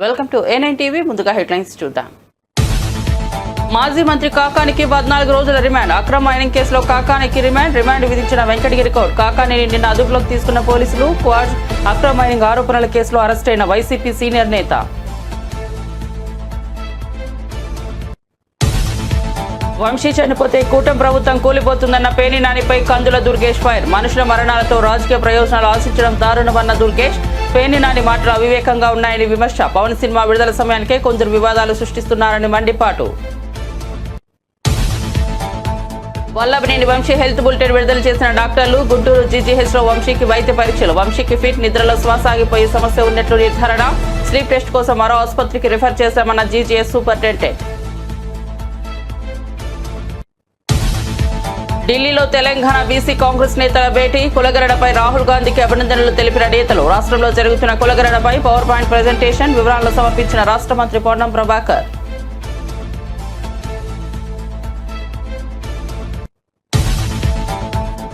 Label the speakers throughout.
Speaker 1: Welcome to A9 TV. ముందుగా headlines చూద్దాం. మాజీ మంత్రి కాకానికి 14 రోజుల రిమాండ్. అక్రమ మైనింగ్ కేసులో కాకానికి రిమాండ్ విధించిన వెంకటగిరి కోర్టు. కాకానిని నిన్న అదుపులోకి తీసుకున్న పోలీసులు. క్వాడ్ అక్రమ మైనింగ్ ఆరోపణల కేసులో అరెస్ట్ అయిన వైసీపీ సీనియర్ నేత. వంశీ చనిపోతే కూటమి ప్రభుత్వం కూలిపోతుందన్న పేర్ని నానిపై కందుల దుర్గేష్ ఫైర్. మనుషుల మరణాలతో రాజకీయ ప్రయోజనాలు ఆశించడం దారుణమన్న దుర్గేష్. పేర్ని నాని మాటలు అవివేకంగా ఉన్నాయని విమర్శ. పవన్ సినిమా విడుదల సమయానికే కొందరు వివాదాలు సృష్టిస్తున్నారని మండిపాటు. వల్లభనేని వంశీ హెల్త్ బులెటిన్ విడుదల చేసిన డాక్టర్లు. గుంటూరు జీజీహెచ్లో వంశీకి వైద్య పరీక్షలు. వంశీకి ఫిట్, నిద్రలో శ్వాస ఆగిపోయే సమస్య ఉన్నట్లు నిర్ధారణ. స్లీప్ టెస్ట్ కోసం మరో ఆసుపత్రికి రిఫర్ చేశామన్న జీజీహెచ్ సూపరింటెండెంట్. ఢిల్లీలో తెలంగాణ బీసీ కాంగ్రెస్ నేతల భేటీ. కులగరడపై రాహుల్ గాంధీకి అభినందనలు తెలిపిన నేతలు. రాష్ట్రంలో జరుగుతున్న కులగరడపై పవర్ పాయింట్ ప్రెజెంటేషన్. వివరాలను సమర్పించిన రాష్ట్ర మంత్రి పొన్నం ప్రభాకర్.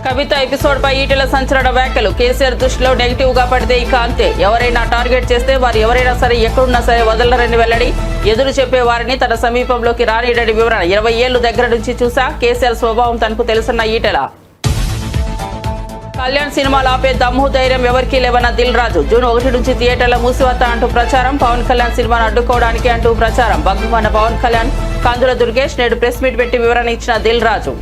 Speaker 1: కవిత ఎపిసోడ్ పై ఈటెల సంచలన వ్యాఖ్యలు. కేసీఆర్ దృష్టిలో నెగిటివ్ గా పడితే ఇక అంతే. ఎవరైనా టార్గెట్ చేస్తే వారు ఎవరైనా సరే ఎక్కడున్నా సరే వదలరని వెల్లడి. ఎదురు చెప్పే వారిని తన సమీపంలోకి రానియడని వివరణ. 20 ఏళ్లు దగ్గర నుంచి చూసా. కేసీఆర్ స్వభావం తనకు తెలుసన్న ఈటెల. కళ్యాణ్ సినిమాలు ఆపే దమ్ము ధైర్యం ఎవరికీ లేవన్న దిల్ రాజు. జూన్ 1 నుంచి థియేటర్ల మూసివత్తా అంటూ ప్రచారం. పవన్ కళ్యాణ్ సినిమాను అడ్డుకోవడానికి అంటూ ప్రచారం. భగ్గుమన్న పవన్ కళ్యాణ్. కందుల దుర్గేష్ నేడు ప్రెస్ మీట్ పెట్టి వివరణ ఇచ్చిన దిల్ రాజు.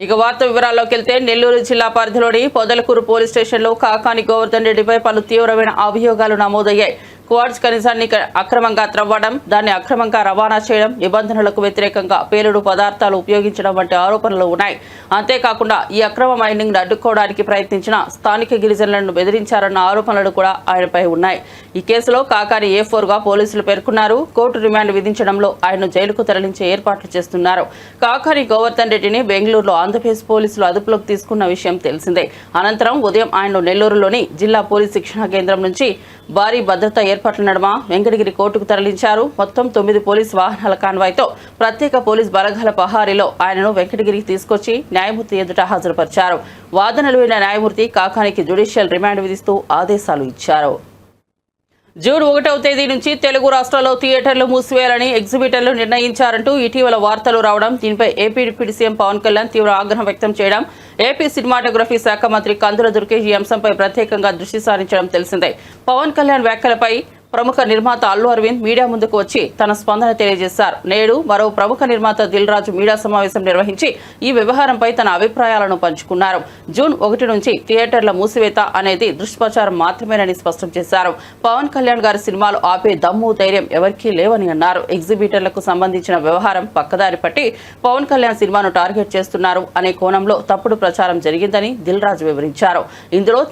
Speaker 1: ఇక వార్త వివరాల్లోకి వెళ్తే, నెల్లూరు జిల్లా పరిధిలోని పొదలకూరు పోలీస్ స్టేషన్లో కాకాని గోవర్ధన్ రెడ్డిపై పలు తీవ్రమైన అభియోగాలు నమోదయ్యాయి. క్వాడ్స్ ఖనిజాన్ని అక్రమంగా త్రవ్వడం, దాన్ని అక్రమంగా రవాణా చేయడం, నిబంధనలకు వ్యతిరేకంగా పేలుడు పదార్థాలు ఉపయోగించడం వంటి ఆరోపణలు ఉన్నాయి. అంతేకాకుండా ఈ అక్రమ మైనింగ్ అడ్డుకోవడానికి ప్రయత్నించిన స్థానిక గిరిజనులను బెదిరించారన్న ఆరోపణలు కూడా ఆయనపై ఉన్నాయి. ఈ కేసులో కాకాని A4గా పోలీసులు పేర్కొన్నారు. కోర్టు రిమాండ్ విధించడంలో ఆయన్ను జైలుకు తరలించే ఏర్పాట్లు చేస్తున్నారు. కాకాని గోవర్ధన్ రెడ్డిని బెంగళూరులో ఆంధ్రప్రదేశ్ పోలీసులు అదుపులోకి తీసుకున్న విషయం తెలిసిందే. అనంతరం ఉదయం ఆయన్ను నెల్లూరులోని జిల్లా పోలీస్ శిక్షణా కేంద్రం నుంచి భారీ భద్రతా ఏర్పాట్ల నడుమ వెంకటగిరి కోర్టుకు తరలించారు. మొత్తం 9 పోలీసు వాహనాల కాన్వాయ్తో ప్రత్యేక పోలీస్ బలగాల పహారీలో ఆయనను వెంకటగిరికి తీసుకొచ్చి న్యాయమూర్తి ఎదుట హాజరుపరిచారు. వాదనలు విన్న న్యాయమూర్తి కాకానికి జ్యుడిషియల్ రిమాండ్ విధిస్తూ ఆదేశాలు ఇచ్చారు. జూన్ 1వ తేదీ నుంచి తెలుగు రాష్ట్రాల్లో థియేటర్లు మూసివేయాలని ఎగ్జిబిటర్లు నిర్ణయించారంటూ ఇటీవల వార్తలు రావడం, దీనిపై AP deputy CM Pawan Kalyan తీవ్ర ఆగ్రహం వ్యక్తం చేయడం, ఏపీ సినిమాటోగ్రఫీ శాఖ మంత్రి కందుల దుర్గేష్ ఈ అంశంపై ప్రత్యేకంగా దృష్టి సారించడం తెలిసిందే. పవన్ కళ్యాణ్ వ్యాఖ్యలపై ప్రముఖ నిర్మాత అల్లు అరవింద్ మీడియా ముందుకు వచ్చి తన స్పందన తెలియజేశారు. నేడు మరో ప్రముఖ నిర్మాత దిల్ రాజు మీడియా సమావేశం నిర్వహించి ఈ వ్యవహారంపై తన అభిప్రాయాలను పంచుకున్నారు. జూన్ 1 నుంచి థియేటర్ల మూసివేత అనేది దుష్ప్రచారం మాత్రమేనని స్పష్టం చేశారు. పవన్ కళ్యాణ్ గారి సినిమాలు ఆపే దమ్ము ధైర్యం ఎవరికీ లేవని అన్నారు. ఎగ్జిబిటర్లకు సంబంధించిన వ్యవహారం పక్కదారి పట్టి పవన్ కళ్యాణ్ సినిమాను టార్గెట్ చేస్తున్నారు అనే కోణంలో తప్పుడు ప్రచారం జరిగిందని దిల్ రాజు వివరించారు. ఇందులో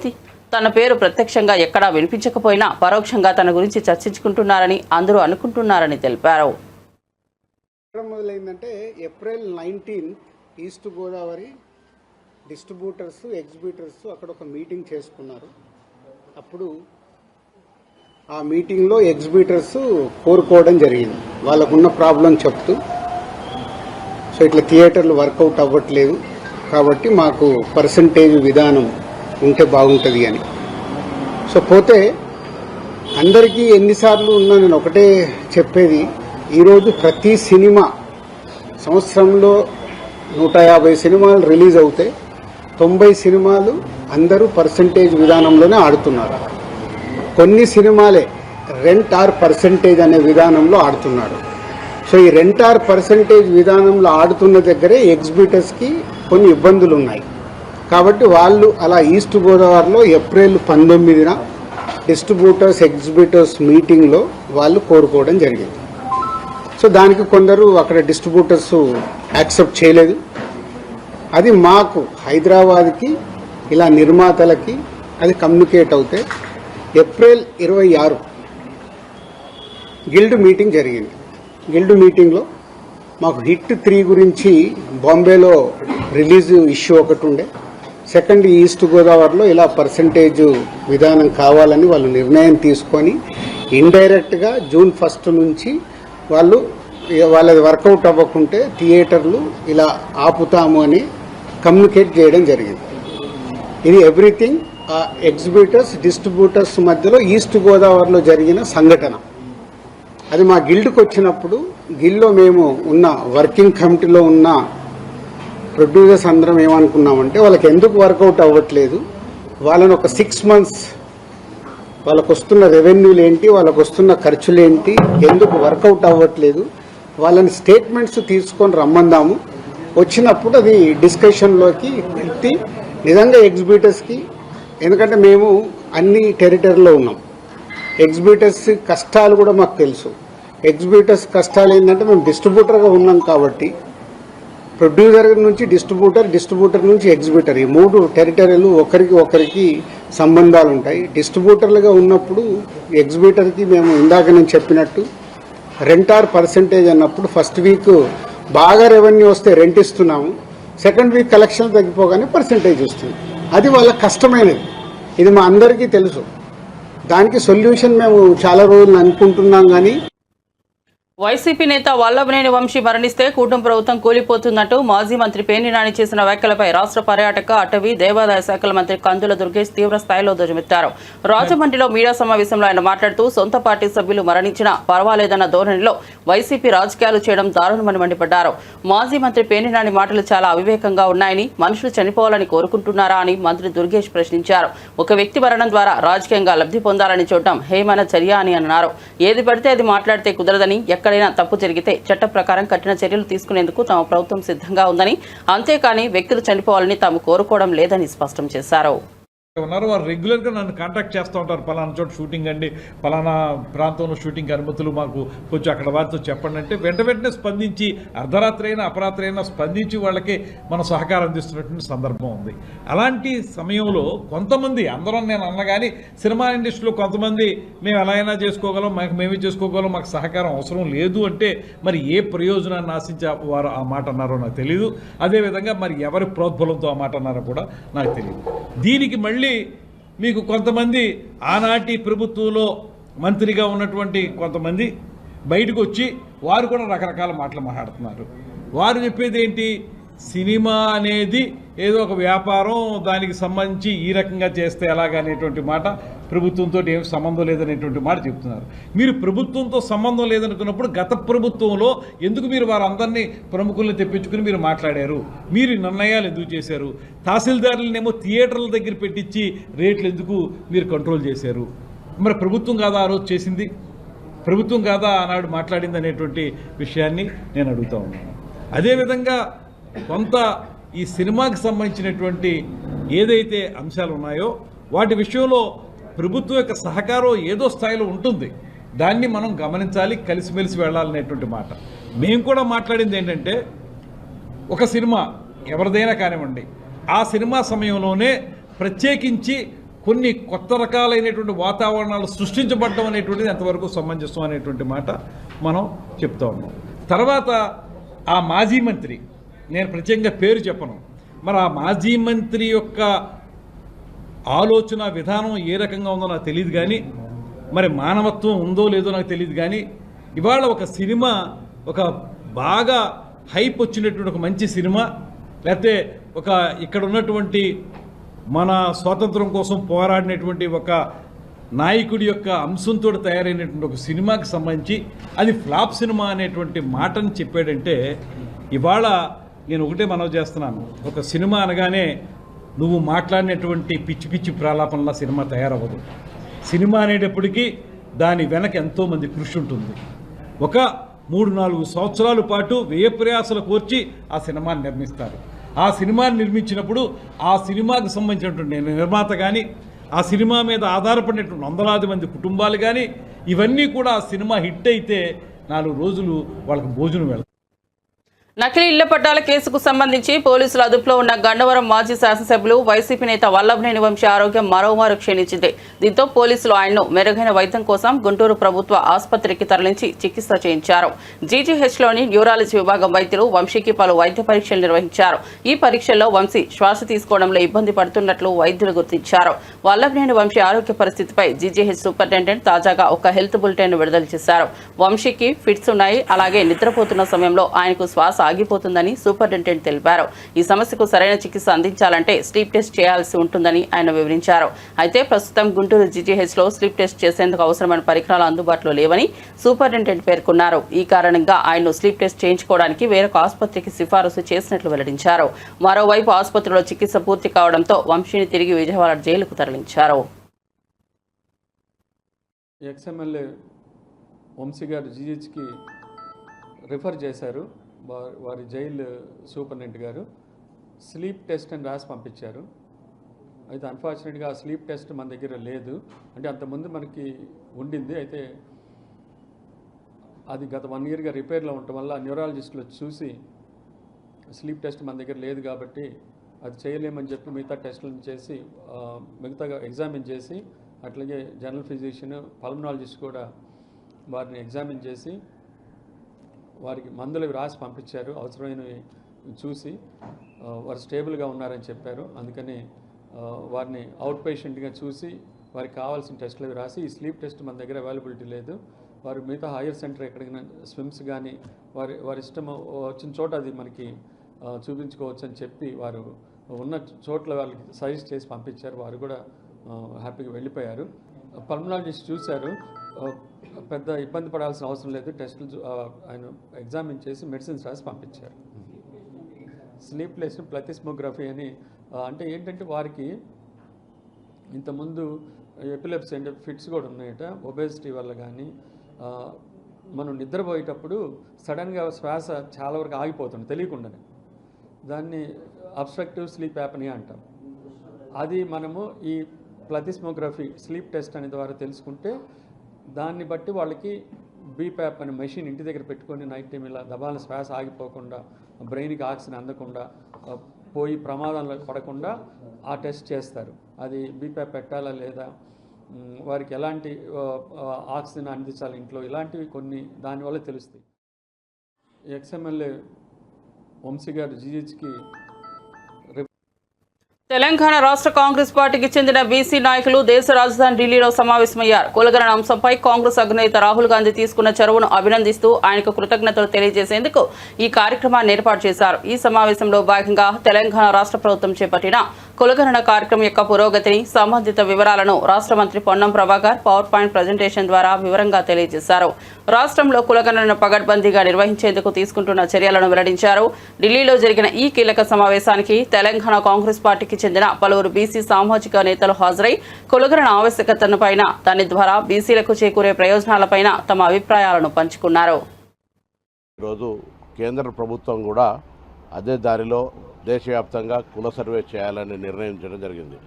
Speaker 1: తన పేరు ప్రత్యక్షంగా ఎక్కడా వినిపించకపోయినా పరోక్షంగా తన గురించి చర్చించుకుంటున్నారని అందరూ అనుకుంటున్నారని తెలిపారు.
Speaker 2: మొదలైందంటే April 19 east Godavari distributors exhibitors అక్కడ ఒక మీటింగ్ చేసుకున్నారు. అప్పుడు ఆ మీటింగ్లో ఎగ్జిబిటర్స్ కోరుకోవడం జరిగింది. వాళ్ళకున్న ప్రాబ్లం చెప్తూ, సో ఇట్లా థియేటర్లు వర్కౌట్ అవ్వట్లేదు కాబట్టి మాకు పర్సంటేజ్ విధానం ఉంటే బాగుంటుంది అని. సో పోతే అందరికీ ఎన్నిసార్లు ఉన్నా నేను ఒకటే చెప్పేది, ఈరోజు ప్రతి సినిమా సంవత్సరంలో 150 సినిమాలు రిలీజ్ అవుతాయి. 90 సినిమాలు అందరూ పర్సంటేజ్ విధానంలోనే ఆడుతున్నారు. కొన్ని సినిమాలే రెంట్ ఆర్ పర్సంటేజ్ అనే విధానంలో ఆడుతున్నారు. సో ఈ రెంట్ ఆర్ పర్సంటేజ్ విధానంలో ఆడుతున్న దగ్గరే ఎగ్జిబిటర్స్కి కొన్ని ఇబ్బందులు ఉన్నాయి. కాబట్టి వాళ్ళు అలా ఈస్ట్ గోదావరిలో ఏప్రిల్ 19న డిస్ట్రిబ్యూటర్స్ ఎగ్జిబిటర్స్ మీటింగ్లో వాళ్ళు కోరుకోవడం జరిగింది. సో దానికి కొందరు అక్కడ డిస్ట్రిబ్యూటర్స్ యాక్సెప్ట్ చేయలేదు. అది మాకు హైదరాబాద్కి ఇలా నిర్మాతలకి అది కమ్యూనికేట్ అవుతే ఏప్రిల్ 26 గిల్డ్ మీటింగ్ జరిగింది. గిల్డ్ మీటింగ్లో మాకు హిట్ 3 గురించి బాంబేలో రిలీజ్ ఇష్యూ ఒకటి ఉండే. సెకండ్, ఈస్ట్ గోదావరిలో ఇలా పర్సంటేజ్ విధానం కావాలని వాళ్ళు నిర్ణయం తీసుకొని ఇండైరెక్ట్గా జూన్ 1 నుంచి వాళ్ళది వర్కౌట్ అవ్వకుంటే థియేటర్లు ఇలా ఆపుతాము అని కమ్యూనికేట్ చేయడం జరిగింది. ఇది ఎవ్రీథింగ్ ఆ ఎగ్జిబిటర్స్ డిస్ట్రిబ్యూటర్స్ మధ్యలో ఈస్ట్ గోదావరిలో జరిగిన సంఘటన. అది మా గిల్డ్కి వచ్చినప్పుడు గిల్డ్లో మేము ఉన్న వర్కింగ్ కమిటీలో ఉన్న ప్రొడ్యూసర్స్ అందరం ఏమనుకున్నామంటే వాళ్ళకి ఎందుకు వర్కౌట్ అవ్వట్లేదు, వాళ్ళని ఒక 6 months వాళ్ళకు వస్తున్న రెవెన్యూలు ఏంటి, వాళ్ళకు వస్తున్న ఖర్చులు ఏంటి, ఎందుకు వర్కౌట్ అవ్వట్లేదు, వాళ్ళని స్టేట్మెంట్స్ తీసుకొని రమ్మందాము. వచ్చినప్పుడు అది డిస్కషన్లోకి పెట్టి నిజంగా ఎగ్జిబిటర్స్కి, ఎందుకంటే మేము అన్ని టెరిటరీలో ఉన్నాం, ఎగ్జిబిటర్స్ కష్టాలు కూడా మాకు తెలుసు. ఎగ్జిబిటర్స్ కష్టాలు ఏంటంటే మేము డిస్ట్రిబ్యూటర్గా ఉన్నాం కాబట్టి ప్రొడ్యూసర్ నుంచి డిస్ట్రిబ్యూటర్ నుంచి ఎగ్జిబిటర్, ఈ 3 టెరిటరీలు ఒకరికి సంబంధాలు ఉంటాయి. డిస్ట్రిబ్యూటర్లుగా ఉన్నప్పుడు ఎగ్జిబిటర్కి మేము ఇందాక నేను చెప్పినట్టు రెంట్ ఆర్ పర్సెంటేజ్ అన్నప్పుడు ఫస్ట్ వీక్ బాగా రెవెన్యూ వస్తే రెంట్ ఇస్తున్నాము, సెకండ్ వీక్ కలెక్షన్ తగ్గిపోగానే పర్సెంటేజ్ వస్తుంది. అది వాళ్ళ కష్టమైనది, ఇది మా అందరికీ తెలుసు. దానికి సొల్యూషన్ మేము చాలా రోజులు అనుకుంటున్నాం. కానీ
Speaker 1: వైసీపీ నేత వల్లభనేని వంశీ మరణిస్తే కూటమి ప్రభుత్వం కూలిపోతున్నట్టు మాజీ మంత్రి పేర్ని నాని చేసిన వ్యాఖ్యలపై రాష్ట్ర పర్యాటక, అటవీ, దేవాదాయ శాఖల మంత్రి కందుల దుర్గేష్ తీవ్ర స్థాయిలో ధ్వజమెత్తారు. రాజమండ్రిలో మీడియా సమావేశంలో ఆయన మాట్లాడుతూ సొంత పార్టీ సభ్యులు మరణించినా పర్వాలేదన్న ధోరణిలో వైసీపీ రాజకీయాలు చేయడం దారుణమని మండిపడ్డారు. మాజీ మంత్రి పేర్ని నాని మాటలు చాలా అవివేకంగా ఉన్నాయని, మనుషులు చనిపోవాలని కోరుకుంటున్నారా అని మంత్రి దుర్గేష్ ప్రశ్నించారు. ఒక వ్యక్తి మరణం ద్వారా రాజకీయంగా లబ్ధి పొందాలని చూడటం హేయమైన చర్య అని అన్నారు. ఏది పడితే అది మాట్లాడితే కుదరదని, ఎక్కడైనా తప్పు జరిగితే చట్ట ప్రకారం కఠిన చర్యలు తీసుకునేందుకు తమ ప్రభుత్వం సిద్ధంగా ఉందని, అంతేకాని వ్యక్తులు చనిపోవాలని తాము కోరుకోవడం లేదని స్పష్టం చేశారు.
Speaker 3: ఉన్నారు వారు రెగ్యులర్గా నన్ను కాంటాక్ట్ చేస్తూ ఉంటారు. పలానా చోట షూటింగ్ అండి, పలానా ప్రాంతంలో షూటింగ్ అనుమతులు మాకు కొంచెం అక్కడ వారితో చెప్పండి అంటే వెంటనే స్పందించి అర్ధరాత్రి అయినా అపరాత్రి అయినా స్పందించి వాళ్ళకి మనం సహకారం అందిస్తున్నటువంటి సందర్భం ఉంది. అలాంటి సమయంలో కొంతమంది, అందరం నేను అన్నగాని సినిమా ఇండస్ట్రీలో కొంతమంది మేము ఎలా అయినా చేసుకోగలం, మేమే చేసుకోగలం, మాకు సహకారం అవసరం లేదు అంటే మరి ఏ ప్రయోజనాన్ని ఆశించి వారు ఆ మాట అన్నారో నాకు తెలియదు. అదేవిధంగా మరి ఎవరి ప్రోద్బలంతో ఆ మాట అన్నారో కూడా నాకు తెలియదు. దీనికి మళ్ళీ మీకు కొంతమంది ఆనాటి ప్రభుత్వంలో మంత్రిగా ఉన్నటువంటి కొంతమంది బయటకు వచ్చి వారు కూడా రకరకాల మాటలు మాట్లాడుతున్నారు. వారు చెప్పేది ఏంటి, సినిమా అనేది ఏదో ఒక వ్యాపారం, దానికి సంబంధించి ఈ రకంగా చేస్తే ఎలాగనేటువంటి మాట, ప్రభుత్వంతో ఏం సంబంధం లేదనేటువంటి మాట చెప్తున్నారు. మీరు ప్రభుత్వంతో సంబంధం లేదనుకున్నప్పుడు గత ప్రభుత్వంలో ఎందుకు మీరు వారందరినీ ప్రముఖుల్ని తెప్పించుకుని మీరు మాట్లాడారు, మీరు నిర్ణయాలు ఎందుకు చేశారు, తహసీల్దారులనేమో థియేటర్ల దగ్గర పెట్టించి రేట్లు ఎందుకు మీరు కంట్రోల్ చేశారు? మరి ప్రభుత్వం కాదా ఆ రోజు చేసింది, ప్రభుత్వం కాదా ఆనాడు మాట్లాడింది అనేటువంటి విషయాన్ని నేను అడుగుతా ఉన్నాను. అదేవిధంగా కొంత ఈ సినిమాకి సంబంధించినటువంటి ఏదైతే అంశాలు ఉన్నాయో వాటి విషయంలో ప్రభుత్వం యొక్క సహకారం ఏదో స్థాయిలో ఉంటుంది, దాన్ని మనం గమనించాలి, కలిసిమెలిసి వెళ్ళాలనేటువంటి మాట. మేము కూడా మాట్లాడింది ఏంటంటే, ఒక సినిమా ఎవరిదైనా కానివ్వండి, ఆ సినిమా సమయంలోనే ప్రత్యేకించి కొన్ని కొత్త రకాలైనటువంటి వాతావరణాలు సృష్టించబడడం అనేటువంటిది ఎంతవరకు సమంజసం అనేటువంటి మాట మనం చెప్తా ఉన్నాం. తర్వాత ఆ మాజీ మంత్రి, నేను ప్రత్యేకంగా పేరు చెప్పను, మరి ఆ మాజీ మంత్రి యొక్క ఆలోచన విధానం ఏ రకంగా ఉందో నాకు తెలియదు, కానీ మరి మానవత్వం ఉందో లేదో నాకు తెలియదు. కానీ ఇవాళ ఒక సినిమా, ఒక బాగా హైప్ వచ్చినటువంటి ఒక మంచి సినిమా, లేకపోతే ఒక ఇక్కడ ఉన్నటువంటి మన స్వాతంత్రం కోసం పోరాడినటువంటి ఒక నాయకుడి యొక్క అంశంతో తయారైనటువంటి ఒక సినిమాకి సంబంధించి అది ఫ్లాప్ సినిమా అనేటువంటి మాటని చెప్పాడంటే, ఇవాళ నేను ఒకటే మనవి చేస్తున్నాను, ఒక సినిమా అనగానే నువ్వు మాట్లాడినటువంటి పిచ్చి పిచ్చి ప్రాలాపనలా సినిమా తయారవ్వదు. సినిమా అనేటప్పటికీ దాని వెనక ఎంతోమంది కృషి ఉంటుంది. ఒక 3-4 సంవత్సరాల పాటు వ్యయ ప్రయాసాలు కోర్చి ఆ సినిమాని నిర్మిస్తారు. ఆ సినిమాని నిర్మించినప్పుడు ఆ సినిమాకు సంబంధించినటువంటి నిర్మాత కానీ, ఆ సినిమా మీద ఆధారపడినటువంటి వందలాది మంది కుటుంబాలు కానీ, ఇవన్నీ కూడా ఆ సినిమా హిట్ అయితే 4 రోజులు వాళ్ళకి భోజనం వెళ్తారు.
Speaker 1: నకిలీ ఇళ్ల పట్టాల కేసుకు సంబంధించి పోలీసుల అదుపులో ఉన్న గన్నవరం మాజీ శాసనసభ్యులు వైసీపీ నేత వల్లభనేని వంశీ ఆరోగ్యం మరోమారు క్షీణించింది. దీంతో పోలీసులు ఆయన్ను మెరుగైన వైద్యం కోసం గుంటూరు ప్రభుత్వ ఆసుపత్రికి తరలించి చికిత్స చేయించారు. జీజీహెచ్లోని న్యూరాలజీ విభాగం వైద్యులు వంశీకి పలు వైద్య పరీక్షలు నిర్వహించారు. ఈ పరీక్షల్లో వంశీ శ్వాస తీసుకోవడంలో ఇబ్బంది పడుతున్నట్లు వైద్యులు గుర్తించారు. వల్లభనేని వంశీ ఆరోగ్య పరిస్థితిపై జీజీహెచ్ సూపరింటెండెంట్ తాజాగా ఒక హెల్త్ బులెటిన్ విడుదల చేశారు. వంశీకి ఫిట్స్ ఉన్నాయి, అలాగే నిద్రపోతున్న సమయంలో ఆయనకు శ్వాస ఆగిపోతుందని సూపరింటెండెంట్ తెలిపారు. ఈ సమస్యకు సరైన చికిత్స అందించాలంటే స్లీప్ టెస్ట్ చేయాల్సి ఉంటుందని ఆయన వివరించారు. అయితే ప్రస్తుతం గుంటూరు జీజీహెచ్లో స్లీప్ టెస్ట్ చేసేందుకు అవసరమైన పరికరాలు అందుబాటులో లేవని సూపరింటెండెంట్ పేర్కొన్నారు. ఈ కారణంగా ఆయన్ను స్లీప్ టెస్ట్ చేయించుకోవడానికి వేరొక ఆసుపత్రికి సిఫారసు చేసినట్లు వెల్లడించారు. మరోవైపు ఆసుపత్రిలో చికిత్స పూర్తి కావడంతో వంశీని తిరిగి విజయవాడ జైలుకు తరలించారు.
Speaker 4: ఎక్స్ఎమ్మెల్యే వంశీ గారు జీహెచ్కి రిఫర్ చేశారు. వారి జైలు సూపరింటెండెంట్ గారు స్లీప్ టెస్ట్ అని రాసి పంపించారు. అయితే అన్ఫార్చునేట్గా ఆ స్లీప్ టెస్ట్ మన దగ్గర లేదు. అంటే అంతకుముందు మనకి ఉండింది. అయితే అది గత 1 yearగా రిపేర్లో ఉండటం వల్ల న్యూరాలజిస్టులు చూసి స్లీప్ టెస్ట్ మన దగ్గర లేదు కాబట్టి అది చేయలేమని చెప్పి మిగతా టెస్టులను చేసి మిగతాగా ఎగ్జామిన్ చేసి అట్లాగే జనరల్ ఫిజిషియన్ పల్మనాలజిస్ట్ కూడా వారిని ఎగ్జామిన్ చేసి వారికి మందులు రాసి పంపించారు. అవసరమైనవి చూసి వారు స్టేబుల్గా ఉన్నారని చెప్పారు. అందుకని వారిని అవుట్ పేషెంట్గా చూసి వారికి కావాల్సిన టెస్టులు రాసి ఈ స్లీప్ టెస్ట్ మన దగ్గర అవైలబిలిటీ లేదు. వారు మిగతా హైయర్ సెంటర్ ఎక్కడికైనా స్విమ్స్ కానీ వారి ఇష్టం వచ్చిన చోట అది మనకి చూపించుకోవచ్చు అని చెప్పి వారు ఉన్న చోట్ల వాళ్ళకి సజెస్ట్ చేసి పంపించారు. వారు కూడా హ్యాపీగా వెళ్ళిపోయారు. పల్మనాలజిస్ట్ చూశారు. పెద్ద ఇబ్బంది పడాల్సిన అవసరం లేదు. టెస్టులు ఆయన ఎగ్జామిన్ చేసి మెడిసిన్స్ రాసి పంపించారు. స్లీప్ లెస్ ప్లథిస్మోగ్రఫీ అని అంటే ఏంటంటే వారికి ఇంతకుముందు ఎపిలెప్సీ అంటే ఫిట్స్ కూడా ఉన్నాయట. ఒబేసిటీ వల్ల కానీ మనం నిద్రపోయేటప్పుడు సడన్గా శ్వాస చాలా వరకు ఆగిపోతుంది తెలియకుండానే. దాన్ని అబ్స్ట్రక్టివ్ స్లీప్ యాప్నియా అంటాం. అది మనము ఈ ప్లథిస్మోగ్రఫీ స్లీప్ టెస్ట్ అనే ద్వారా తెలుసుకుంటే దాన్ని బట్టి వాళ్ళకి బీప్యాప్ అనే మెషిన్ ఇంటి దగ్గర పెట్టుకొని నైట్ టైం ఇలా దబాల శ్వాస ఆగిపోకుండా బ్రెయిన్కి ఆక్సిజన్ అందకుండా పోయి ప్రమాదంలో పడకుండా ఆ టెస్ట్ చేస్తారు. అది బీప్యాప్ పెట్టాలా లేదా, వారికి ఎలాంటి ఆక్సిజన్ అందించాలి ఇంట్లో, ఇలాంటివి కొన్ని దానివల్ల తెలుస్తాయి. ఎక్స్ఎమ్మెల్యే వంశీ గారు జీహెచ్కి
Speaker 1: తెలంగాణ రాష్ట్ర కాంగ్రెస్ పార్టీకి చెందిన బీసీ నాయకులు దేశ రాజధాని ఢిల్లీలో సమావేశమయ్యారు. కులగణన అంశంపై కాంగ్రెస్ అగ్రనేత రాహుల్ గాంధీ తీసుకున్న చొరవను అభినందిస్తూ ఆయనకు కృతజ్ఞతలు తెలియజేసేందుకు ఈ కార్యక్రమాన్ని ఏర్పాటు చేశారు. ఈ సమావేశంలో భాగంగా తెలంగాణ రాష్ట్ర ప్రభుత్వం చేపట్టిన కులగణన కార్యక్రమం యొక్క పురోగతిని, సంబంధిత వివరాలను రాష్ట్ర మంత్రి Ponnam Prabhakar power point presentation ద్వారా వివరంగా తెలియజేశారు. రాష్ట్రంలో కులగణనను పగడ్బందీగా నిర్వహించేందుకు తీసుకుంటున్న చర్యలను వెల్లడించారు. ఢిల్లీలో జరిగిన ఈ కీలక సమావేశానికి తెలంగాణ కాంగ్రెస్ పార్టీకి చెందిన పలువురు బీసీ సామాజిక నేతలు హాజరై కులగణన ఆవశ్యకతపైన, దాని ద్వారా బీసీలకు చేకూరే ప్రయోజనాలపైన తమ అభిప్రాయాలను పంచుకున్నారు.
Speaker 5: ఈరోజు కేంద్ర ప్రభుత్వం కూడా అదే దారిలో దేశవ్యాప్తంగా కుల సర్వే చేయాలని నిర్ణయించడం జరిగింది.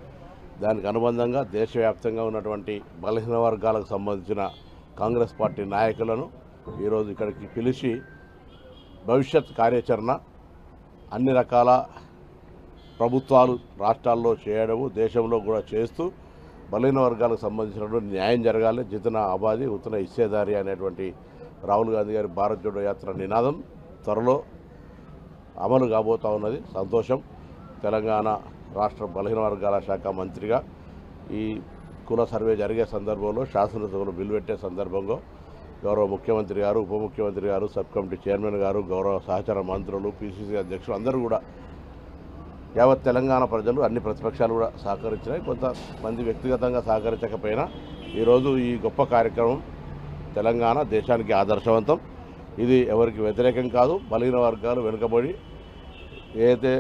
Speaker 5: దానికి అనుబంధంగా దేశవ్యాప్తంగా ఉన్నటువంటి బలహీన వర్గాలకు సంబంధించిన కాంగ్రెస్ పార్టీ నాయకులను ఈరోజు ఇక్కడికి పిలిచి భవిష్యత్ కార్యాచరణ అన్ని రకాల ప్రభుత్వాలు రాష్ట్రాల్లో చేయడము, దేశంలో కూడా చేస్తూ బలహీన వర్గాలకు సంబంధించినటువంటి న్యాయం జరగాలి, జితన ఆబాది ఉతన ఇచ్చేదారి అనేటువంటి రాహుల్ గాంధీ గారి భారత్ జోడో యాత్ర నినాదం త్వరలో అమలు కాబోతా ఉన్నది. సంతోషం. తెలంగాణ రాష్ట్ర బలహీన వర్గాల శాఖ మంత్రిగా ఈ కుల సర్వే జరిగే సందర్భంలో శాసనసభలో బిల్లు పెట్టే సందర్భంలో గౌరవ ముఖ్యమంత్రి గారు, ఉప ముఖ్యమంత్రి గారు, సబ్ కమిటీ చైర్మన్ గారు, గౌరవ సహచర మంత్రులు, పిసిసి అధ్యక్షులు అందరూ కూడా యావత్ తెలంగాణ ప్రజలు అన్ని ప్రతిపక్షాలు కూడా సహకరించినాయి. కొంతమంది వ్యక్తిగతంగా సహకరించకపోయినా ఈరోజు ఈ గొప్ప కార్యక్రమం తెలంగాణ దేశానికి ఆదర్శవంతం. ఇది ఎవరికి వ్యతిరేకం కాదు. బలహీన వర్గాలు వెనుకబడి ఏదైతే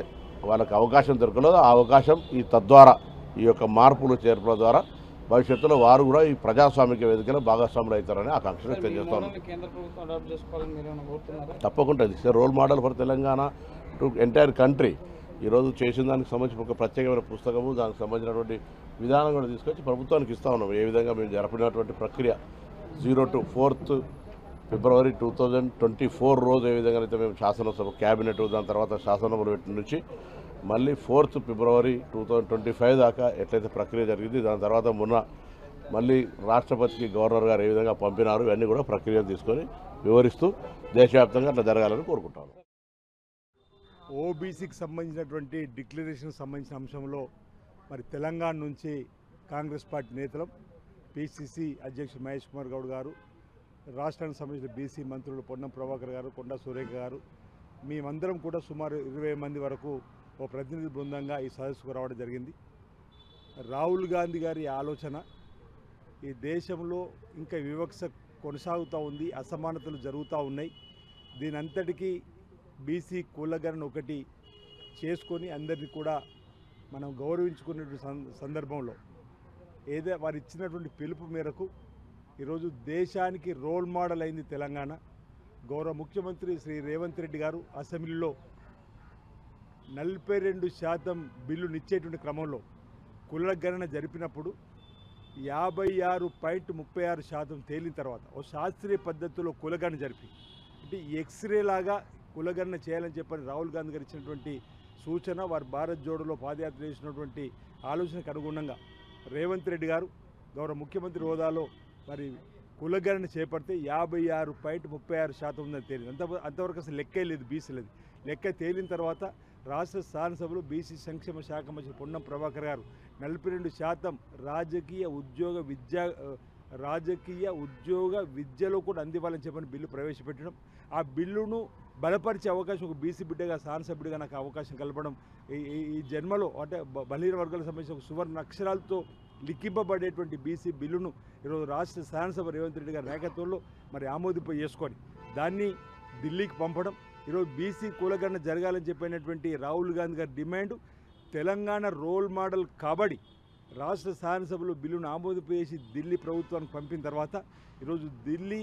Speaker 5: వాళ్ళకి అవకాశం దొరకలేదో ఆ అవకాశం తద్వారా ఈ యొక్క మార్పులు చేర్పుల ద్వారా భవిష్యత్తులో వారు కూడా ఈ ప్రజాస్వామిక వేదికలో భాగస్వాములు అవుతారని ఆకాంక్షలు తెలియజేస్తాను. తప్పకుండా ఇది role model for Telangana to entire country. ఈరోజు చేసిన దానికి సంబంధించిన ఒక ప్రత్యేకమైన పుస్తకము, దానికి సంబంధించినటువంటి విధానం కూడా తీసుకొచ్చి ప్రభుత్వానికి ఇస్తా ఉన్నాం. ఏ విధంగా మేము జరిపినటువంటి ప్రక్రియ 0 to 4th February 2024 రోజు ఏ విధంగా అయితే మేము శాసనసభ క్యాబినెట్, దాని తర్వాత శాసనసభలు పెట్టిన నుంచి మళ్ళీ 4th February 2025 దాకా ఎట్లయితే ప్రక్రియ జరిగింది, దాని తర్వాత మొన్న మళ్ళీ రాష్ట్రపతికి గవర్నర్ గారు ఏ విధంగా పంపినారు, ఇవన్నీ కూడా ప్రక్రియ తీసుకొని వివరిస్తూ దేశవ్యాప్తంగా అట్లా జరగాలని కోరుకుంటాను.
Speaker 6: ఓబీసీకి సంబంధించినటువంటి డిక్లరేషన్ సంబంధించిన అంశంలో మరి తెలంగాణ నుంచి కాంగ్రెస్ పార్టీ నేతలు, పిసిసి అధ్యక్షుడు మహేష్ కుమార్ గౌడ్ గారు, రాష్ట్రానికి సంబంధించిన బీసీ మంత్రులు పొన్నం ప్రభాకర్ గారు, కొండా సురేఖ గారు, మేమందరం కూడా సుమారు 20 మంది వరకు ఓ ప్రతినిధి బృందంగా ఈ సదస్సుకు రావడం జరిగింది. రాహుల్ గాంధీ గారి ఆలోచన ఈ దేశంలో ఇంకా వివక్ష కొనసాగుతూ ఉంది, అసమానతలు జరుగుతూ ఉన్నాయి. దీని అంతటికీ బీసీ కులగణన ఒకటి చేసుకొని అందరినీ కూడా మనం గౌరవించుకునే సందర్భంలో వారు ఇచ్చినటువంటి పిలుపు మేరకు ఈరోజు దేశానికి రోల్ మోడల్ అయింది తెలంగాణ. గౌరవ ముఖ్యమంత్రి శ్రీ రేవంత్ రెడ్డి గారు అసెంబ్లీలో 42% బిల్లునిచ్చేటువంటి క్రమంలో కులగణన జరిపినప్పుడు 56.36% తేలిన తర్వాత ఓ శాస్త్రీయ పద్ధతిలో కులగణన జరిపి అంటే ఎక్స్రే లాగా కులగణన చేయాలని చెప్పని రాహుల్ గాంధీ గారు ఇచ్చినటువంటి సూచన, వారు భారత్ జోడోలో పాదయాత్ర చేసినటువంటి ఆలోచనకు అనుగుణంగా రేవంత్ రెడ్డి గారు గౌరవ ముఖ్యమంత్రి హోదాలో మరి కులగణన చేపడితే 56.36% ఉందని తేలింది. అంతవరకు అసలు లెక్కే లేదు, బీసీ లేదు. లెక్క తేలిన తర్వాత రాష్ట్ర శాసనసభలో బీసీ సంక్షేమ శాఖ మంత్రి పొన్నం ప్రభాకర్ గారు 42% రాజకీయ ఉద్యోగ విద్యలో కూడా అందివ్వాలని చెప్పని బిల్లు ప్రవేశపెట్టడం, ఆ బిల్లును బలపరిచే అవకాశం ఒక బీసీ బిడ్డగా శాసనసభ్యుడిగా నాకు అవకాశం కలపడం ఈ జన్మలో అంటే బలహీన వర్గాలకు సంబంధించిన ఒక సువర్ణ అక్షరాలతో లిఖింపబడేటువంటి బీసీ బిల్లును ఈరోజు రాష్ట్ర శాసనసభ రేవంత్ రెడ్డి గారి నాయకత్వంలో మరి ఆమోదింప చేసుకొని దాన్ని ఢిల్లీకి పంపడం. ఈరోజు బీసీ కులగణన జరగాలని చెప్పినటువంటి రాహుల్ గాంధీ గారి డిమాండ్ తెలంగాణ రోల్ మోడల్ కాబట్టి రాష్ట్ర శాసనసభలో బిల్లును ఆమోదింపజేసి ఢిల్లీ ప్రభుత్వానికి పంపిన తర్వాత ఈరోజు ఢిల్లీ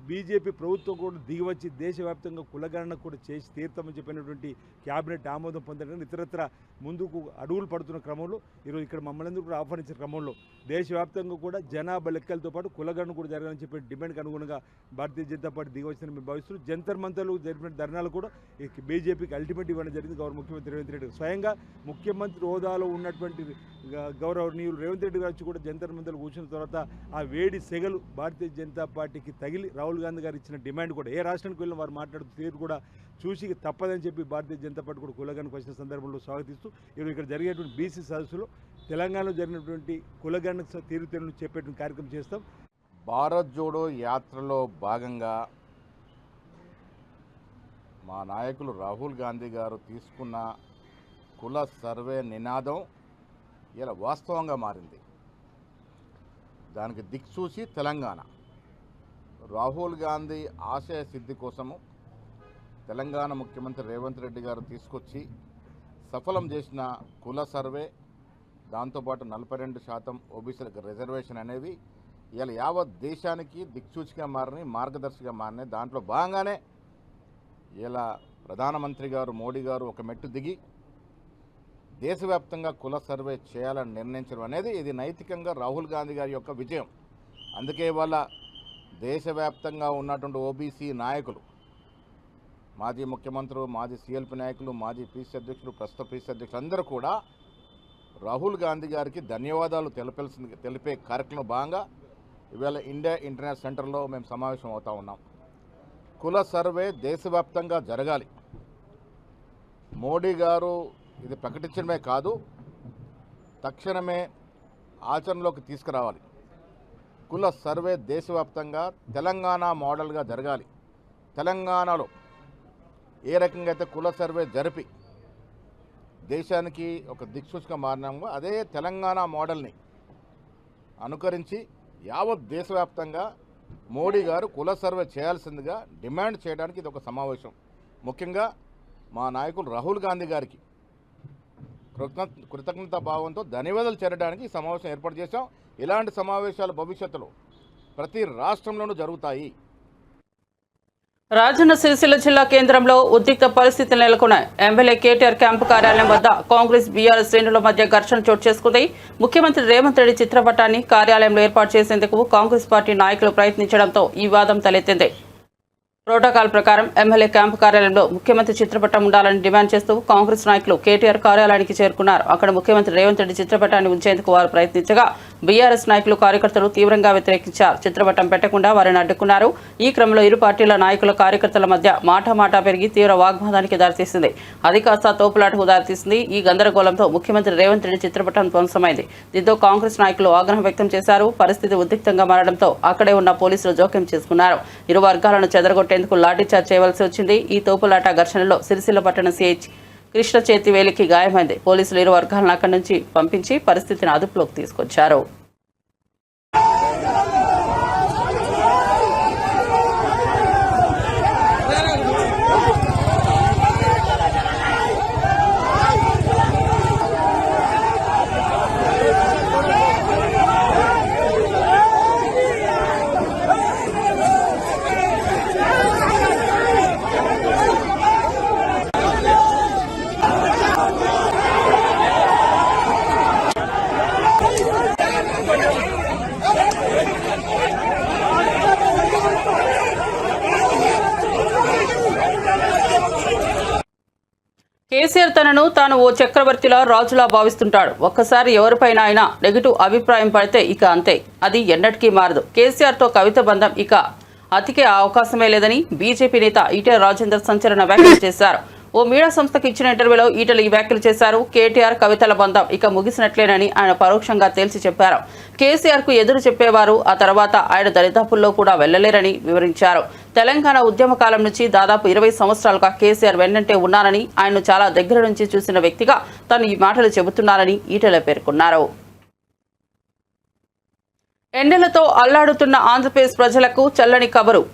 Speaker 6: బీజేపీ ప్రభుత్వం కూడా దిగివచ్చి దేశవ్యాప్తంగా కులగణన కూడా చేసి తీర్థమని చెప్పినటువంటి క్యాబినెట్ ఆమోదం పొందడం ఇతరత్ర ముందుకు అడుగులు పడుతున్న క్రమంలో ఈరోజు ఇక్కడ మమ్మల్ని కూడా ఆహ్వానించిన క్రమంలో దేశవ్యాప్తంగా కూడా జనాభా లెక్కలతో పాటు కులగణన కూడా జరగాలని చెప్పి డిమాండ్కి అనుగుణంగా భారతీయ జనతా పార్టీ దిగివచ్చిన మేము భావిస్తున్నాం. జంతర్ మంతర్లు జరిపిన ధర్నాలు కూడా బీజేపీకి అల్టిమేట్ ఇవ్వడం జరిగింది. గౌరవ ముఖ్యమంత్రి రేవంత్ రెడ్డి స్వయంగా ముఖ్యమంత్రి హోదాలో ఉన్నటువంటి గౌరవనీయులు రేవంత్ రెడ్డి గారు కూడా జంతర్ మంతర్లు కూర్చున్న తర్వాత ఆ వేడి సెగలు భారతీయ జనతా పార్టీకి తగిలి రాహుల్ గాంధీ గారు ఇచ్చిన డిమాండ్ కూడా ఏ రాష్ట్రానికి వెళ్ళిన వారు మాట్లాడుతూ తీరు కూడా చూసి తప్పదని చెప్పి భారతీయ జనతా పార్టీ కూడా కులగణనకు వచ్చిన సందర్భంలో స్వాగతిస్తూ ఈరోజు ఇక్కడ జరిగేటువంటి బీసీ సదస్సులో తెలంగాణలో జరిగినటువంటి కులగణన తీరుతెన్నులు చెప్పేటువంటి కార్యక్రమం చేస్తాం.
Speaker 7: భారత్ జోడో యాత్రలో భాగంగా మా నాయకులు రాహుల్ గాంధీ గారు తీసుకున్న కుల సర్వే నినాదం ఇలా వాస్తవంగా మారింది. దానికి దిక్సూచి తెలంగాణ. రాహుల్ గాంధీ ఆశయ సిద్ధి కోసము తెలంగాణ ముఖ్యమంత్రి రేవంత్ రెడ్డి గారు తీసుకొచ్చి సఫలం చేసిన కుల సర్వే, దాంతోపాటు 42% ఓబీసీలకు రిజర్వేషన్ అనేవి ఇలా యావత్ దేశానికి దిక్సూచిగా మారినాయి, మార్గదర్శిగా మారినాయి. దాంట్లో భాగంగానే ఇలా ప్రధానమంత్రి గారు మోడీ గారు ఒక మెట్టు దిగి దేశవ్యాప్తంగా కుల సర్వే చేయాలని నిర్ణయించడం అనేది ఇది నైతికంగా రాహుల్ గాంధీ గారి యొక్క విజయం. అందుకే వాళ్ళ దేశవ్యాప్తంగా ఉన్నటువంటి ఓబీసీ నాయకులు, మాజీ ముఖ్యమంత్రులు, మాజీ సీఎల్పీ నాయకులు, మాజీ పీసీ అధ్యక్షులు, ప్రస్తుత పీసీ అధ్యక్షులు అందరూ కూడా రాహుల్ గాంధీ గారికి ధన్యవాదాలు తెలిపే కార్యక్రమంలో భాగంగా ఇవాళ ఇండియా ఇంటర్నేషనల్ సెంటర్లో మేము సమావేశం అవుతా ఉన్నాం. కుల సర్వే దేశవ్యాప్తంగా జరగాలి. మోడీ గారు ఇది ప్రకటించడమే కాదు, తక్షణమే ఆచరణలోకి తీసుకురావాలి. కుల సర్వే దేశవ్యాప్తంగా తెలంగాణ మోడల్గా జరగాలి. తెలంగాణలో ఏ రకంగా అయితే కుల సర్వే జరిపి దేశానికి ఒక దిక్సూచిగా మారినామో అదే తెలంగాణ మోడల్ని అనుకరించి యావత్ దేశవ్యాప్తంగా మోడీ గారు కుల సర్వే చేయాల్సిందిగా డిమాండ్ చేయడానికి ఇది ఒక సమావేశం. ముఖ్యంగా మా నాయకులు రాహుల్ గాంధీ గారికి కృతజ్ఞతా భావంతో ధన్యవాదాలు చేరడానికి ఈ సమావేశం ఏర్పాటు చేశాం. ఇలాంటి సమావేశాలు భవిష్యత్తులో ప్రతి రాష్ట్రంలోనూ జరుగుతాయి.
Speaker 1: రాజన్న సిరిసిల్ల జిల్లా కేంద్రంలో ఉద్రిక్త పరిస్థితులు నెలకొన్నాయి. ఎమ్మెల్యే కేటీఆర్ క్యాంపు కార్యాలయం వద్ద కాంగ్రెస్ బీఆర్ఎస్ శ్రేణుల మధ్య ఘర్షణ చోటు చేసుకుంది. ముఖ్యమంత్రి రేవంత్ రెడ్డి చిత్రపటాన్ని కార్యాలయంలో ఏర్పాటు చేసేందుకు కాంగ్రెస్ పార్టీ నాయకులు ప్రయత్నించడంతో ఈ వాదం తలెత్తింది. ప్రోటోకాల్ ప్రకారం ఎమ్మెల్యే క్యాంపు కార్యాలయంలో ముఖ్యమంత్రి చిత్రపటం ఉండాలని డిమాండ్ చేస్తూ కాంగ్రెస్ నాయకులు కేటీఆర్ కార్యాలయానికి చేరుకున్నారు. అక్కడ ముఖ్యమంత్రి రేవంత్ రెడ్డి చిత్రపటాన్ని ఉంచేందుకు వారు ప్రయత్నించగా బీఆర్ఎస్ నాయకులు కార్యకర్తలు తీవ్రంగా వ్యతిరేకించారు. చిత్రపటం పెట్టకుండా వారిని అడ్డుకున్నారు. ఈ క్రమంలో ఇరు పార్టీల నాయకుల కార్యకర్తల మధ్య మాటా పెరిగి తీవ్ర వాగ్వాదానికి దారితీసింది. అది కాస్త తోపులాటకు దారితీసింది. ఈ గందరగోళంతో ముఖ్యమంత్రి రేవంత్ రెడ్డి చిత్రపటం ధ్వంసమైంది. దీంతో కాంగ్రెస్ నాయకులు ఆగ్రహం వ్యక్తం చేశారు. పరిస్థితి ఉద్రిక్తంగా మారడంతో అక్కడే ఉన్న పోలీసులు జోక్యం చేసుకున్నారు. ఇరు వర్గాలను చెదరగొట్టేందుకు లాఠీచార్జ్ చేయవలసి వచ్చింది. ఈ తోపులాట ఘర్షణలో సిరిసిల్ల పట్టణ సిఐ కృష్ణ చేతి వేలికి గాయమైంది. పోలీసులు ఇరు వర్గాలను అక్కడి నుంచి పంపించి పరిస్థితిని అదుపులోకి తీసుకొచ్చారు. కేసీఆర్ తనను తాను ఓ చక్రవర్తిలా రాజులా భావిస్తుంటాడు. ఒక్కసారి ఎవరిపైన అయినా నెగిటివ్ అభిప్రాయం పడితే ఇక అంతే, అది ఎన్నటికీ మారదు. కేసీఆర్తో కవిత బంధం ఇక అతికే అవకాశమే లేదని బీజేపీ నేత ఈటెల రాజేందర్ సంచలన వ్యాఖ్యలు చేశారు. ఓ మీడియా సంస్థకు ఇచ్చిన ఇంటర్వ్యూలో ఈటెల ఈ వ్యాఖ్యలు చేశారు. కేటీఆర్ కవితల బంధం ఇక ముగిసినట్లేనని ఆయన పరోక్షంగా తేల్చి చెప్పారు. కేసీఆర్ కు ఎదురు చెప్పేవారు ఆ తర్వాత ఆయన దరిదాపుల్లో కూడా వెళ్లలేరని వివరించారు. తెలంగాణ ఉద్యమ కాలం నుంచి దాదాపు 20 సంవత్సరాలుగా కేసీఆర్ వెన్నంటే ఉన్నారని, ఆయన్ను చాలా దగ్గర నుంచి చూసిన వ్యక్తిగా తాను ఈ మాటలు చెబుతున్నారని ఈటెల పేర్కొన్నారు. ఎండలతో అల్లాడుతున్న ఆంధ్రప్రదేశ్ ప్రజలకు చల్లని కబరు.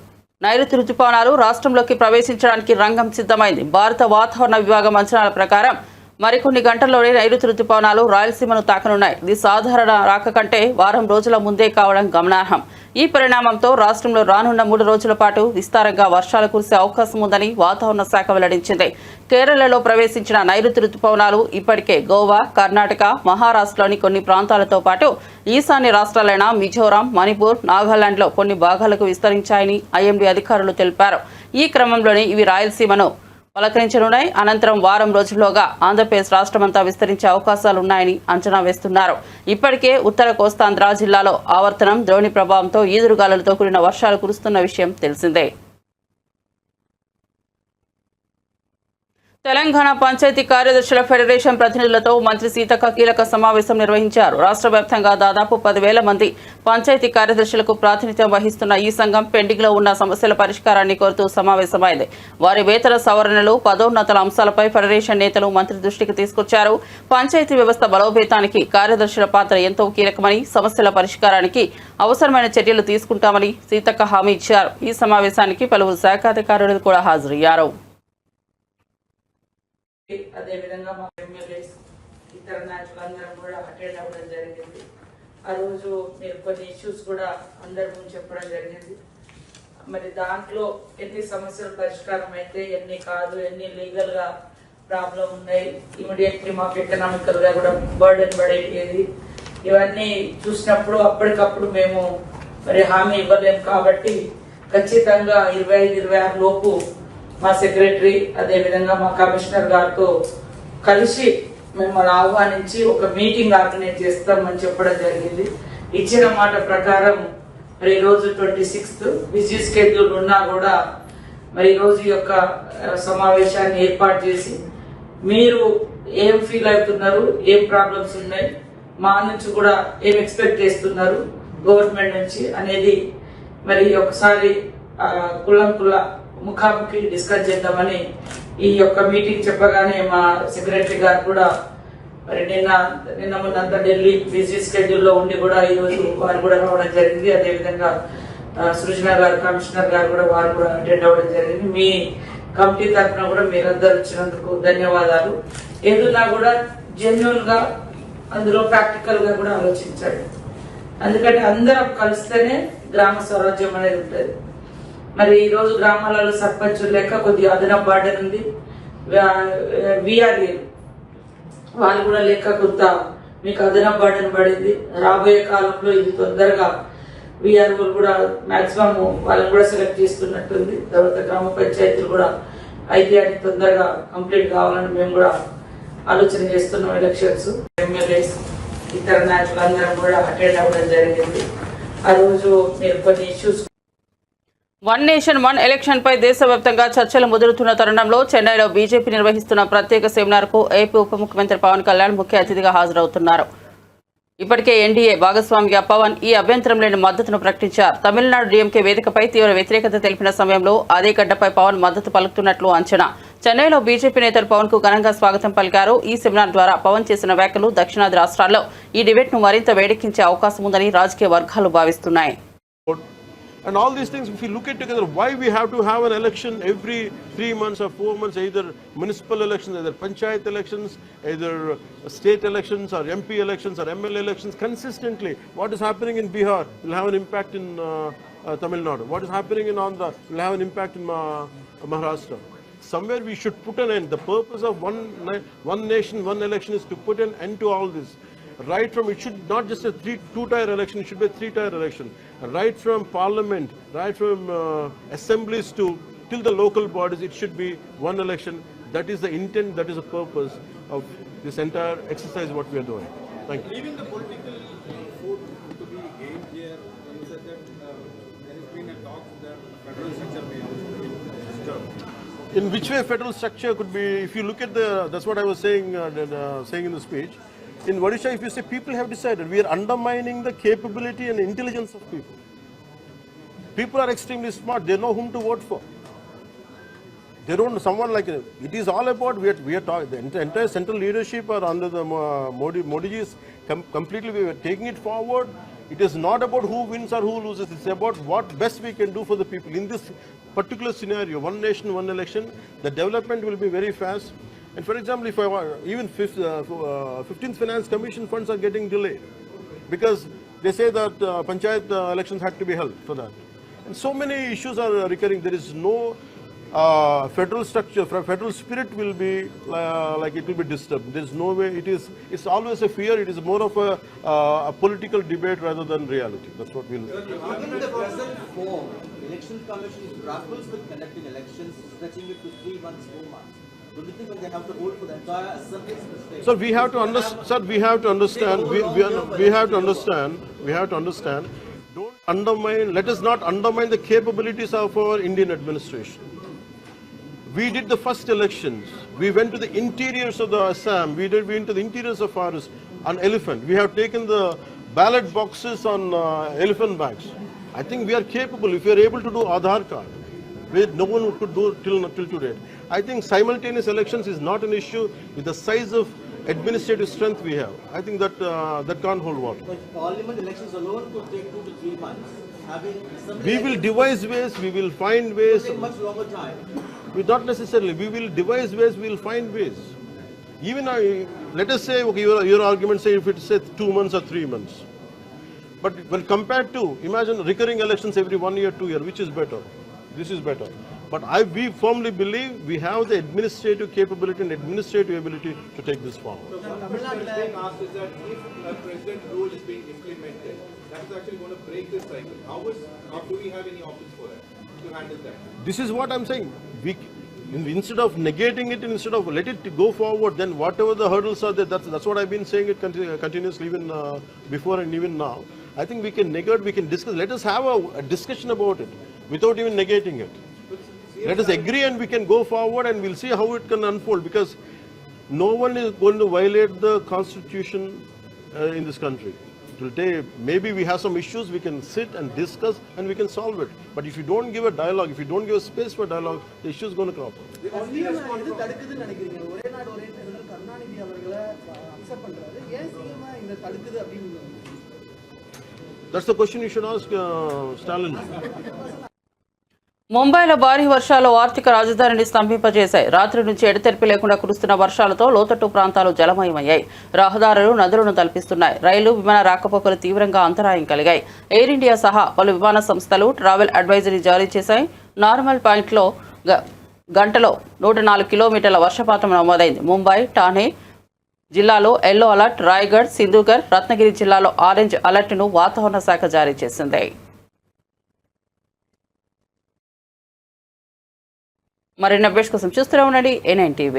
Speaker 1: నైరుతి రుతుపవనాలు రాష్ట్రంలోకి ప్రవేశించడానికి రంగం సిద్ధమైంది. భారత వాతావరణ విభాగం అంచనాల ప్రకారం మరికొన్ని గంటల్లోనే నైరుతి రుతుపవనాలు రాయలసీమను తాకనున్నాయి. ఇది సాధారణ రాక కంటే వారం రోజుల ముందే కావడం గమనార్హం. ఈ పరిణామంతో రాష్ట్రంలో రానున్న 3 రోజుల పాటు విస్తారంగా వర్షాలు కురిసే అవకాశం ఉందని వాతావరణ శాఖ వెల్లడించింది. కేరళలో ప్రవేశించిన నైరుతి రుతుపవనాలు ఇప్పటికే గోవా, కర్ణాటక, మహారాష్ట్రలోని కొన్ని ప్రాంతాలతో పాటు ఈశాన్య రాష్ట్రాలైన మిజోరాం, మణిపూర్, నాగాలాండ్లో కొన్ని భాగాలకు విస్తరించాయని ఐఎండీ అధికారులు తెలిపారు. ఈ క్రమంలోనే ఇవి రాయలసీమను పలకరించనున్నాయి. అనంతరం వారం రోజుల్లోగా ఆంధ్రప్రదేశ్ రాష్ట్రమంతా విస్తరించే అవకాశాలున్నాయని అంచనా వేస్తున్నారు. ఇప్పటికే ఉత్తర కోస్తాంధ్ర జిల్లాలో ఆవర్తనం, ద్రోణి ప్రభావంతో ఈదురుగాలులతో కూడిన వర్షాలు కురుస్తున్న విషయం తెలిసిందే. తెలంగాణ పంచాయతీ కార్యదర్శుల ఫెడరేషన్ ప్రతినిధులతో మంత్రి సీతక్క కీలక సమావేశం నిర్వహించారు. రాష్ట్ర వ్యాప్తంగా దాదాపు 10,000 మంది పంచాయతీ కార్యదర్శులకు ప్రాతినిధ్యం వహిస్తున్న ఈ సంఘం పెండింగ్లో ఉన్న సమస్యల పరిష్కారాన్ని కోరుతూ సమావేశమైంది. వారి వేతన సవరణలు, పదోన్నతుల అంశాలపై ఫెడరేషన్ నేతలు మంత్రి దృష్టికి తీసుకొచ్చారు. పంచాయతీ వ్యవస్థ బలోపేతానికి కార్యదర్శుల పాత్ర ఎంతో కీలకమని, సమస్యల పరిష్కారానికి అవసరమైన చర్యలు తీసుకుంటామని సీతక్క హామీ ఇచ్చారు. ఈ సమావేశానికి పలువురు శాఖాధికారులు కూడా హాజరయ్యారు.
Speaker 8: అదేవిధంగా మా ఎమ్మెల్యేస్, ఇతర నాయకులందరం కూడా అటెండ్ అవ్వడం జరిగింది. ఆ రోజు మీరు కొన్ని ఇష్యూస్ కూడా అందరి ముందు చెప్పడం జరిగింది. మరి దాంట్లో ఎన్ని సమస్యలు పరిష్కారం అయితే, ఎన్ని కాదు, ఎన్ని లీగల్ గా ప్రాబ్లం ఉన్నాయి, ఇమీడియట్లీ మాకు ఎకనామికల్ గా కూడా బర్డెన్ పడేది, ఇవన్నీ చూసినప్పుడు అప్పటికప్పుడు మేము మరి హామీ ఇవ్వలేము. కాబట్టి ఖచ్చితంగా 25-26 లోపు మా సెక్రటరీ అదేవిధంగా మా కమిషనర్ గారితో కలిసి మిమ్మల్ని ఆహ్వానించి ఒక మీటింగ్ ఆర్గనైజ్ చేస్తామని చెప్పడం జరిగింది. ఇచ్చిన మాట ప్రకారం మరి ఈరోజు 26th బిజీ స్కెడ్యూల్ ఉన్నా కూడా మరి ఈరోజు యొక్క సమావేశాన్ని ఏర్పాటు చేసి మీరు ఏం ఫీల్ అవుతున్నారు, ఏం ప్రాబ్లమ్స్ ఉన్నాయి, మా నుంచి కూడా ఏం ఎక్స్పెక్ట్ చేస్తున్నారు గవర్నమెంట్ నుంచి అనేది మరి ఒకసారి కుల ముఖాముఖి డిస్కస్ చేద్దామని ఈ యొక్క మీటింగ్ చెప్పగానే మా సెక్రటరీ గారు కూడా మరి నిన్న మొన్నంతా ఢిల్లీ బిజీ స్కెడ్యూల్లో ఉండి కూడా ఈ రోజు వారు కూడా రావడం జరిగింది. అదేవిధంగా సృజన గారు, కమిషనర్ గారు కూడా వారు కూడా అటెండ్ అవ్వడం జరిగింది. మీ కమిటీ తరఫున కూడా మీరందరూ వచ్చినందుకు ధన్యవాదాలు. ఏదున్నా కూడా జెన్యున్ గా అందులో ప్రాక్టికల్ గా కూడా ఆలోచించండి. ఎందుకంటే అందరం కలిస్తేనే గ్రామ స్వరాజ్యం అనేది ఉంటుంది. మరి ఈ రోజు గ్రామాలలో సర్పంచులు లెక్క కొద్దిగా అదనపు బార్డర్ ఉంది. విఆర్ఏ వాళ్ళు కూడా లెక్క కొంత మీకు అదనపు బార్డర్ పడింది. రాబోయే కాలంలో ఇది తొందరగా విఆర్ఓలు కూడా మాక్సిమం వాళ్ళని కూడా సెలెక్ట్ చేస్తున్నట్టుంది. తర్వాత గ్రామ పంచాయతీలు కూడా అయితే అది తొందరగా కంప్లీట్ కావాలని మేము కూడా ఆలోచన చేస్తున్నాం. ఎలక్షన్స్, ఎమ్మెల్యేస్, ఇతర నాయకులందరం కూడా అటెండ్ అవ్వడం జరిగింది. ఆ రోజు మీరు కొన్ని issues
Speaker 1: one nation one election పై దేశవ్యాప్తంగా చర్చలు ముదురుతున్న తరుణంలో చెన్నైలో బీజేపీ నిర్వహిస్తున్న ప్రత్యేక సెమినార్కు ఏపీ ఉప ముఖ్యమంత్రి పవన్ కళ్యాణ్ ముఖ్య అతిథిగా హాజరవుతున్నారు. ఇప్పటికే ఎన్డీఏ భాగస్వామిగా పవన్ ఈ అభ్యంతరం లేని మద్దతును ప్రకటించారు. తమిళనాడు డీఎంకే వేదికపై తీవ్ర వ్యతిరేకత తెలిపిన సమయంలో అదే గడ్డపై పవన్ మద్దతు పలుకుతున్నట్లు అంచనా. చెన్నైలో బీజేపీ నేతలు పవన్ కు ఘనంగా స్వాగతం పలికారు. ఈ సెమినార్ ద్వారా పవన్ చేసిన వ్యాఖ్యలు దక్షిణాది రాష్ట్రాల్లో ఈ డిబేట్ ను మరింత వేడెక్కించే అవకాశం ఉందని రాజకీయ వర్గాలు భావిస్తున్నాయి.
Speaker 9: And all these things, if you look at together, why we have to have an election every 3 months or 4 months, either municipal elections, either panchayat elections, either state elections or MP elections or MLA elections consistently. What is happening in Bihar will have an impact in Tamil Nadu. What is happening in Andhra will have an impact in Maharashtra. Somewhere we should put an end. The purpose of one nation, one election is to put an end to all this. Right from, it should not just a 2-tier election, it should be a 3-tier election. Right from parliament, right from assemblies till the local bodies, it should be one election. That is the intent, that is the purpose of this entire exercise what we are doing. Thank you.
Speaker 10: Leaving the political food to be gained here, you said that there has been a talk that federal structure may also be disturbed.
Speaker 9: In which way federal structure could be, if you look at that's what I was saying in the speech. In Odisha, if you say people have decided, we are undermining the capability and intelligence of people. People are extremely smart. They know whom to vote for. They don't, someone like, it is all about, we are talking, the entire central leadership are under the Modi ji is completely, we are taking it forward. It is not about who wins or who loses. It's about what best we can do for the people. In this particular scenario, one nation, one election, the development will be very fast. And for example, if I want, even 15th Finance Commission funds are getting delayed because they say that panchayat elections had to be held for that. And so many issues are recurring. There is no federal structure, federal spirit will be like it will be disturbed. There is no way. It's always a fear. It is more of a political debate rather than reality. That's what we'll.
Speaker 10: Given the present form, Election Commission grapples with conducting elections, stretching it to 3 months, 4 months. Don't you think when they have to hold for the entire assembly mistake?
Speaker 9: Sir, we have to understand. Sir, we have to understand. We have to understand. We have to understand. Don't undermine. Let us not undermine the capabilities of our Indian administration. We did the first elections. We went to the interiors of the Assam. We went to the interiors of forest on elephant. We have taken the ballot boxes on elephant bags. I think we are capable. If we are able to do Aadhaar card, which no one could do till today. I think simultaneous elections is not an issue with the size of administrative strength we have. I think that can't hold water.
Speaker 10: But parliament elections alone could take 2 to 3 months.
Speaker 9: We will devise ways. We will find ways.
Speaker 10: It will take much longer time.
Speaker 9: Not necessarily. We will devise ways. We will find ways. Even let us say, okay, your argument say if it's say 2 months or 3 months. But when compared to, imagine recurring elections every 1 year, 2 years, which is better? This is better. But we firmly believe we have the administrative capability and administrative ability to take this forward.
Speaker 10: So Tamil Nadu is being asked is that if a president rule is being implemented, that is actually going to break this cycle. How do we have any options for that, to handle that?
Speaker 9: This is what I'm saying. Instead of negating it, instead of let it go forward, then whatever the hurdles are there, that's what I've been saying it continuously even before and even now. I think we can negate, we can discuss. Let us have a discussion about it without even negating it. Let us agree and we can go forward and we'll see how it can unfold, because no one is going to violate the constitution in this country. It will take, maybe we have some issues, we can sit and discuss and we can solve it. But if you don't give a dialogue, if you don't give a space for dialogue, the issue is going to crop up. That's the question you should ask Stalin.
Speaker 1: ముంబైలో భారీ వర్షాలు ఆర్థిక రాజధానిని స్తంభింపజేశాయి. రాత్రి నుంచి ఎడతెరిపి లేకుండా కురుస్తున్న వర్షాలతో లోతట్టు ప్రాంతాలు జలమయమయ్యాయి. రహదారులు నదులను తలపిస్తున్నాయి. రైలు విమాన రాకపోకలు తీవ్రంగా అంతరాయం కలిగాయి. ఎయిర్ ఇండియా సహా పలు విమాన సంస్థలు ట్రావెల్ అడ్వైజరీ జారీ చేశాయి. నార్మల్ పాయింట్లో గంటలో 104 కిలోమీటర్ల వర్షపాతం నమోదైంది. ముంబై, ఠానే జిల్లాలో ఎల్లో అలర్ట్, రాయ్గఢ్, సింధుగర్, రత్నగిరి జిల్లాలో ఆరెంజ్ అలర్ట్ను వాతావరణ శాఖ జారీ చేసింది. మరిన్ని అప్డేట్స్ కోసం చూస్తూనే ఉండండి A9 TV.